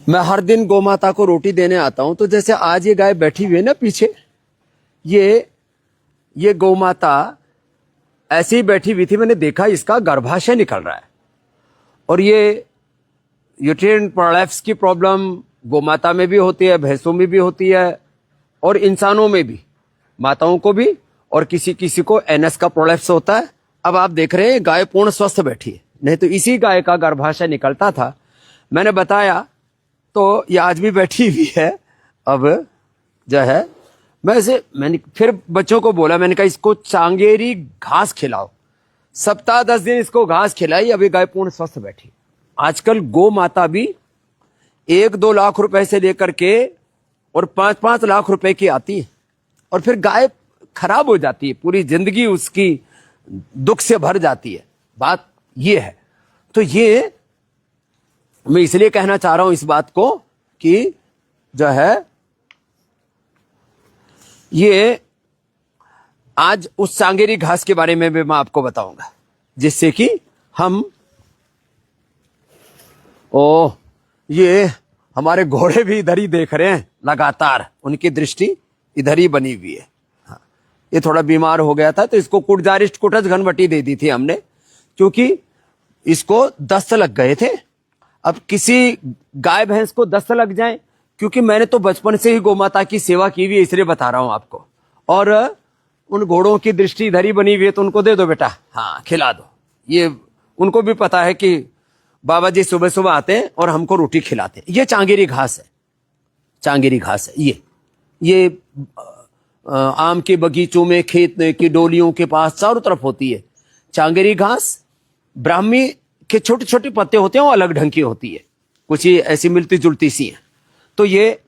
मैं हर दिन गौ माता को रोटी देने आता हूं, तो जैसे आज ये गाय बैठी हुई है ना पीछे, ये गौ माता ऐसे ही बैठी हुई थी। मैंने देखा इसका गर्भाशय निकल रहा है, और ये यूट्राइन प्रोलैप्स की प्रॉब्लम गौ माता में भी होती है, भैंसों में भी होती है, और इंसानों में भी, माताओं को भी, और किसी किसी को एनएस का प्रोलैप्स होता है। अब आप देख रहे हैं गाय पूर्ण स्वस्थ बैठी है, नहीं तो इसी गाय का गर्भाशय निकलता था। मैंने बताया तो ये आज भी बैठी हुई है। अब जो है मैंने फिर बच्चों को बोला, मैंने कहा इसको चांगेरी घास खिलाओ, सप्ताह 10 दिन इसको घास खिलाई। अभी गाय पूर्ण स्वस्थ बैठी। आजकल गौ माता भी 1-2 लाख रुपए से लेकर के और 5-5 लाख रुपए की आती है, और फिर गाय खराब हो जाती है, पूरी जिंदगी उसकी दुख से भर जाती है। बात ये है। तो ये मैं इसलिए कहना चाह रहा हूं इस बात को कि जो है ये आज उस चांगेरी घास के बारे में भी मैं आपको बताऊंगा, जिससे कि हम ये हमारे घोड़े भी इधर ही देख रहे हैं लगातार, उनकी दृष्टि इधर ही बनी हुई है। हाँ, ये थोड़ा बीमार हो गया था, तो इसको कुटजारिष्ट कुटज घनवटी दे दी थी हमने, क्योंकि इसको दस्त लग गए थे। अब किसी गाय भैंस को दस्त लग जाए, क्योंकि मैंने तो बचपन से ही गौ माता की सेवा की हुई है, इसलिए बता रहा हूं आपको। और उन घोड़ों की दृष्टि इधर ही बनी हुई है, तो उनको दे दो बेटा, हाँ खिला दो। ये उनको भी पता है कि बाबा जी सुबह सुबह आते हैं और हमको रोटी खिलाते हैं। ये चांगेरी घास है, चांगेरी घास है। ये आम के बगीचों में, खेत की डोलियों के पास चारों तरफ होती है चांगेरी घास। ब्राह्मी के छोटे छोटे पत्ते होते हैं, वो अलग ढंग की होती है, कुछ ही ऐसी मिलती जुलती सी है। तो ये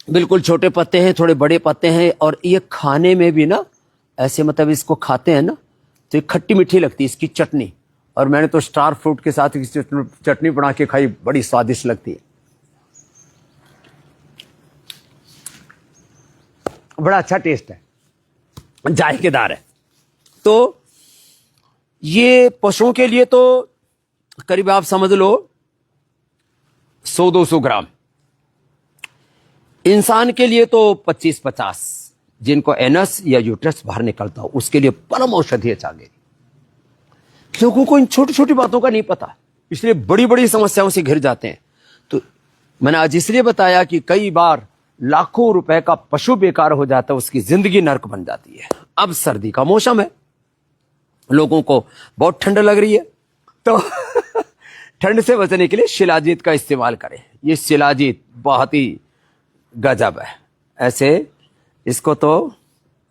बिल्कुल छोटे पत्ते हैं, थोड़े बड़े पत्ते हैं, और ये खाने में भी ना ऐसे, मतलब इसको खाते हैं ना तो ये खट्टी मीठी लगती है इसकी चटनी। और मैंने तो स्टार फ्रूट के साथ चटनी बना के खाई, बड़ी स्वादिष्ट लगती है, बड़ा अच्छा टेस्ट है, जायकेदार है। तो ये पशुओं के लिए तो करीब आप समझ लो 100-200 ग्राम, इंसान के लिए तो 25-50, जिनको एनस या यूट्रस बाहर निकलता हो उसके लिए परम औषधि है चांगेरी। लोगों को इन छोटी छोटी बातों का नहीं पता, इसलिए बड़ी बड़ी समस्याओं से घिर जाते हैं। तो मैंने आज इसलिए बताया कि कई बार लाखों रुपए का पशु बेकार हो जाता है, उसकी जिंदगी नर्क बन जाती है। अब सर्दी का मौसम है, लोगों को बहुत ठंड लग रही है, तो ठंड से बचने के लिए शिलाजीत का इस्तेमाल करें। ये शिलाजीत बहुत ही गजब है। ऐसे इसको तो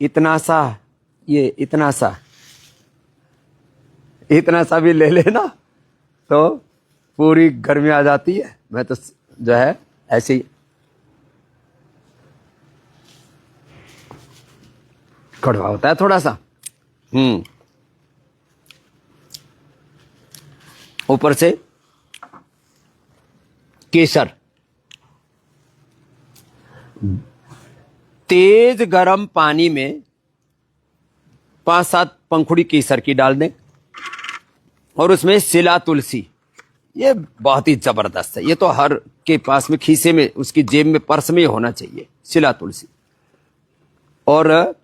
इतना सा भी ले लेना तो पूरी गर्मी आ जाती है। मैं तो जो है ऐसे ही कड़वा होता है थोड़ा सा, ऊपर से केसर, तेज गरम पानी में 5-7 पंखुड़ी केसर की डाल दें, और उसमें सिला तुलसी। ये बहुत ही जबरदस्त है, ये तो हर के पास में खीसे में, उसकी जेब में, पर्स में होना चाहिए सिला तुलसी। और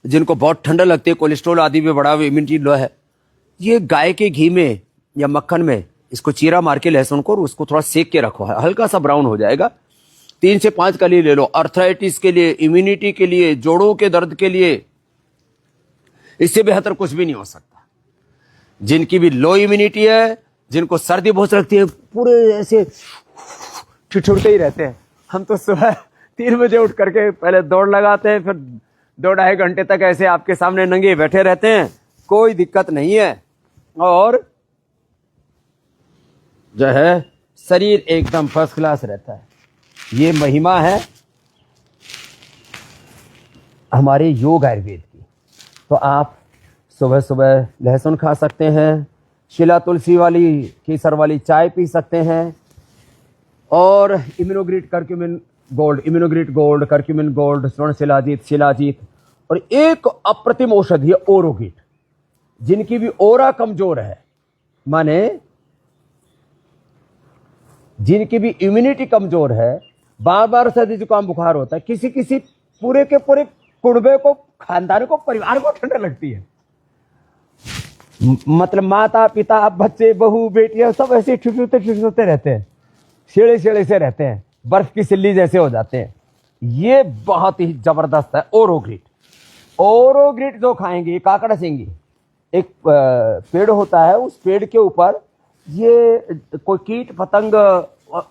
जिनको बहुत ठंडा लगती है, कोलेस्ट्रॉल आदि में बड़ा, इम्यूनिटी लो है, ये गाय के घी में या मक्खन में इसको चीरा मार के लहसुन को, और उसको थोड़ा सेक के रखो, हल्का सा ब्राउन हो जाएगा। 3 से 5 कली ले लो, अर्थराइटिस के लिए, इम्यूनिटी के लिए, जोड़ों के दर्द के लिए, इससे बेहतर कुछ भी नहीं हो सकता। जिनकी भी लो इम्यूनिटी है, जिनको सर्दी बहुत लगती है, पूरे ऐसे ठिठुरते ही रहते हैं। हम तो सुबह 3 बजे उठ करके पहले दौड़ लगाते हैं, फिर 2-2.5 घंटे तक ऐसे आपके सामने नंगे बैठे रहते हैं, कोई दिक्कत नहीं है, और जो है शरीर एकदम फर्स्ट क्लास रहता है। ये महिमा है हमारे योग आयुर्वेद की। तो आप सुबह सुबह लहसुन खा सकते हैं, शिला तुलसी वाली, केसर वाली चाय पी सकते हैं, और Immunogrid curcumin gold, curcumin gold, स्वर्ण शिलाजीत, और एक अप्रतिम औषधि है ओरोगिट। जिनकी भी ओरा कमजोर है, माने जिनकी भी इम्यूनिटी कमजोर है, बार बार सर्दी जुकाम बुखार होता है, किसी किसी पूरे के पूरे कुनबे को, खानदान को, परिवार को ठंड लगती है। मतलब माता पिता बच्चे बहू बेटियां सब ऐसे ठिठुरते रहते हैं, शेड़े शेड़े से रहते हैं, बर्फ की सिल्ली जैसे हो जाते हैं। ये बहुत ही जबरदस्त है ओरोग्रिट। ओरोग्रिट जो खाएंगे, काकड़ा सिंगी, एक पेड़ होता है, उस पेड़ के ऊपर ये कोई कीट पतंग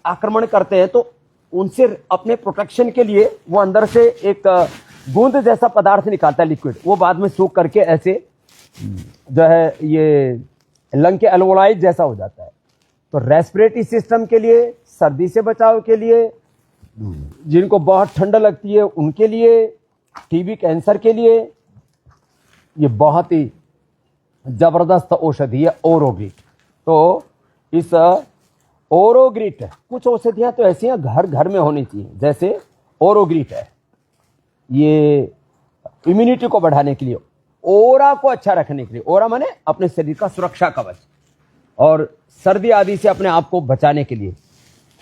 आक्रमण करते हैं, तो उनसे अपने प्रोटेक्शन के लिए वो अंदर से एक बूंद जैसा पदार्थ निकालता है, लिक्विड, वो बाद में सूख करके ऐसे जो है ये लंग के एल्वोलाइड जैसा हो जाता है। तो रेस्पिरेटरी सिस्टम के लिए, सर्दी से बचाव के लिए, जिनको बहुत ठंड लगती है उनके लिए, टीबी कैंसर के लिए ये बहुत ही जबरदस्त औषधि है ओरोग्रिट। तो इस ओरोग्रिट, कुछ औषधियां तो ऐसी हैं घर घर में होनी चाहिए, जैसे ओरोग्रिट है, ये इम्यूनिटी को बढ़ाने के लिए, ओरा को अच्छा रखने के लिए, ओरा माने अपने शरीर का सुरक्षा कवच, और सर्दी आदि से अपने आप को बचाने के लिए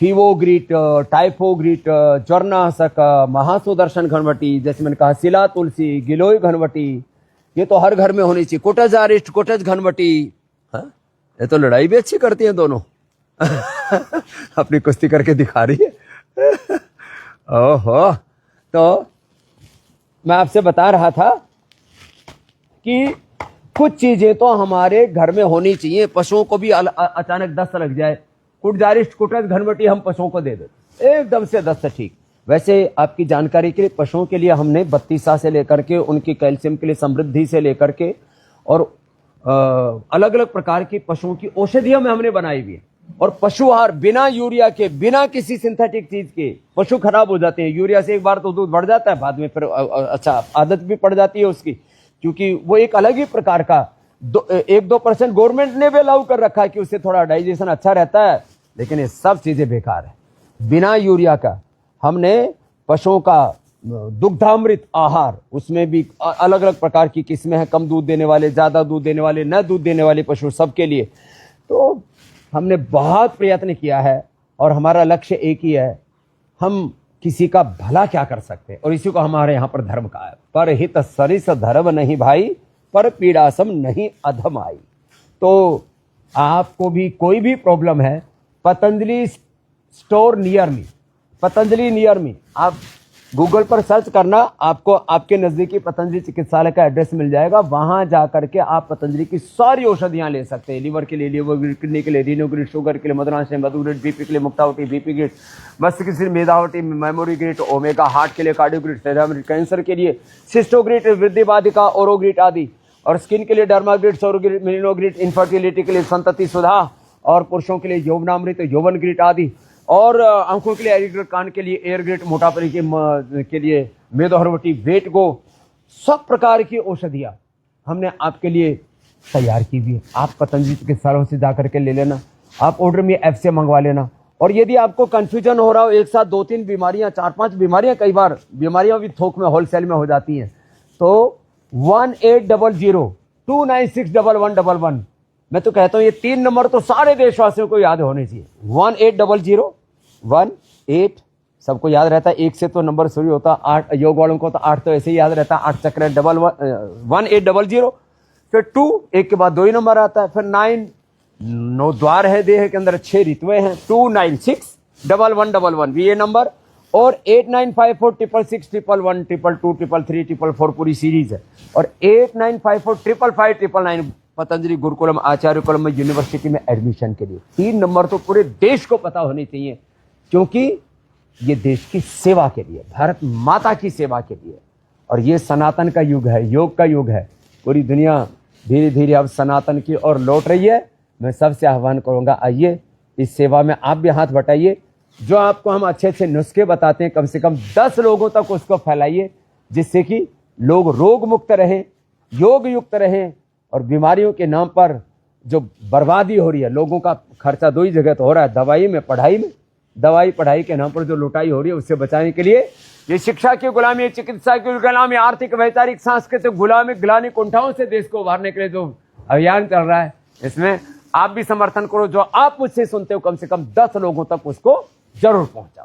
फीवोग्रिट, टाइफोग्रिट, ज्वरनाशक, महासुदर्शन घनवटी, जैसे मैंने कहा शिला तुलसी, गिलोय घनवटी, ये तो हर घर में होनी चाहिए। कोटज आरिस्ट, कोटज घनवटी, ये तो लड़ाई भी अच्छी करती है दोनों। अपनी कुश्ती करके दिखा रही है। ओहो, तो मैं आपसे बता रहा था कि कुछ चीजें तो हमारे घर में होनी चाहिए। पशुओं को भी अचानक दस्त लग जाए, कुटजारिस्ट, कुटज घनवटी हम पशुओं को दे देते, एकदम से दस्त ठीक। वैसे आपकी जानकारी के लिए, पशुओं के लिए हमने बत्तीसा से लेकर के, उनकी कैल्शियम के लिए समृद्धि से लेकर के, और अलग अलग प्रकार की पशुओं की औषधियां में हमने बनाई हुई है। और पशु आहार बिना यूरिया के, बिना किसी सिंथेटिक चीज के, पशु खराब हो जाते हैं। यूरिया से एक बार तो दूध बढ़ जाता है, बाद में फिर अच्छा आदत भी पड़ जाती है उसकी, क्योंकि वो एक अलग ही प्रकार का 1-2% गवर्नमेंट ने भी अलाउ कर रखा है कि उससे थोड़ा डाइजेशन अच्छा रहता है, लेकिन ये सब चीजें बेकार है। बिना यूरिया का हमने पशुओं का दुग्धामृत आहार, उसमें भी अलग अलग प्रकार की किस्में हैं, कम दूध देने वाले, ज्यादा दूध देने वाले, न दूध देने वाले पशु, सबके लिए। तो हमने बहुत प्रयत्न किया है और हमारा लक्ष्य एक ही है, हम किसी का भला क्या कर सकते हैं, और इसी को हमारे यहाँ पर धर्म कहा है, पर हित सरिस धर्म नहीं भाई, पर पीड़ासम नहीं अधम आई। तो आपको भी कोई भी प्रॉब्लम है, Patanjali store near me, Patanjali near me, आप गूगल पर सर्च करना, आपको आपके नजदीकी पतंजलि चिकित्सालय का एड्रेस मिल जाएगा। वहां जाकर के आप पतंजलि की सारी औषधियां ले सकते हैं। लीवर के लिए लीवरग्रिट, किडनी के लिए रीनोग्रिट, शुगर के लिए मधुराशय मधुग्रिट, बीपी के लिए मुक्तावटी बीपी ग्रिट, मस्तिष्क मेधावटी मेमोरी ग्रिट, ओमेगा, हार्ट के लिए कार्डियोग्रिट, सेरामिक, कैंसर के लिए सिस्टोग्रिट, वृद्धि बाधिका, ओरोग्रिट आदि, और स्किन के लिए डर्माग्रिट, सोरोग्रिट, मिलिनोग्रिट, इनफर्टिलिटी के लिए संतति सुधा, और पुरुषों के लिए यौवनामृत, यौवन ग्रिट आदि, और आंखों के लिए एरिग्रिट, कान के लिए एयरग्रिट, मोटापे के लिए मेदोहरवटी, वेट गो, सब प्रकार की औषधियां हमने आपके लिए तैयार की हुई है। आप पतंजलि चिकित्सालयों से जाकर के ले लेना, आप ऑर्डर में ऐप से मंगवा लेना। और यदि आपको कंफ्यूजन हो रहा हो, एक साथ 2-3 बीमारियां, 4-5 बीमारियां, कई बार बीमारियां भी थोक में, होलसेल में हो जाती हैं, तो 1800-296-1111, मैं तो कहता हूं ये 3 नंबर तो सारे देशवासियों को याद होने चाहिए। 1800-18, सबको याद रहता है, 1 से तो नंबर शुरू होता, 8 योग वालों को तो 8 तो ऐसे ही याद रहता है, 8 चक्र 1800, फिर 2, एक के बाद 2 ही नंबर आता है, फिर 9 द्वार है देह के अंदर, 6 ऋतुएं हैं, 296-1111 भी ये नंबर, और 8954-666-111-222-333 पूरी सीरीज है, और 8954-555-999 पतंजलि गुरुकुलम आचार्य कुलम यूनिवर्सिटी में एडमिशन के लिए। 3 नंबर तो पूरे देश को पता होनी चाहिए, क्योंकि ये देश की सेवा के लिए, भारत माता की सेवा के लिए, और ये सनातन का युग है, योग का युग है। पूरी दुनिया धीरे धीरे अब सनातन की ओर लौट रही है। मैं सबसे आह्वान करूंगा, आइए इस सेवा में आप भी हाथ बटाइए। जो आपको हम अच्छे अच्छे नुस्खे बताते हैं, कम से कम 10 लोगों तक उसको फैलाइए, जिससे कि लोग रोग मुक्त रहें, योग युक्त रहें, और बीमारियों के नाम पर जो बर्बादी हो रही है, लोगों का खर्चा 2 ही जगह तो हो रहा है, दवाई में, पढ़ाई में। दवाई पढ़ाई के नाम पर जो लुटाई हो रही है, उससे बचाने के लिए ये शिक्षा की गुलामी, चिकित्सा की गुलामी, आर्थिक, वैचारिक, सांस्कृतिक गुलामी, गिलानी कुंठाओं से देश को उभारने के लिए जो अभियान चल रहा है, इसमें आप भी समर्थन करो, जो आप मुझसे सुनते हो कम से कम 10 लोगों तक उसको जरूर पहुंचाओ।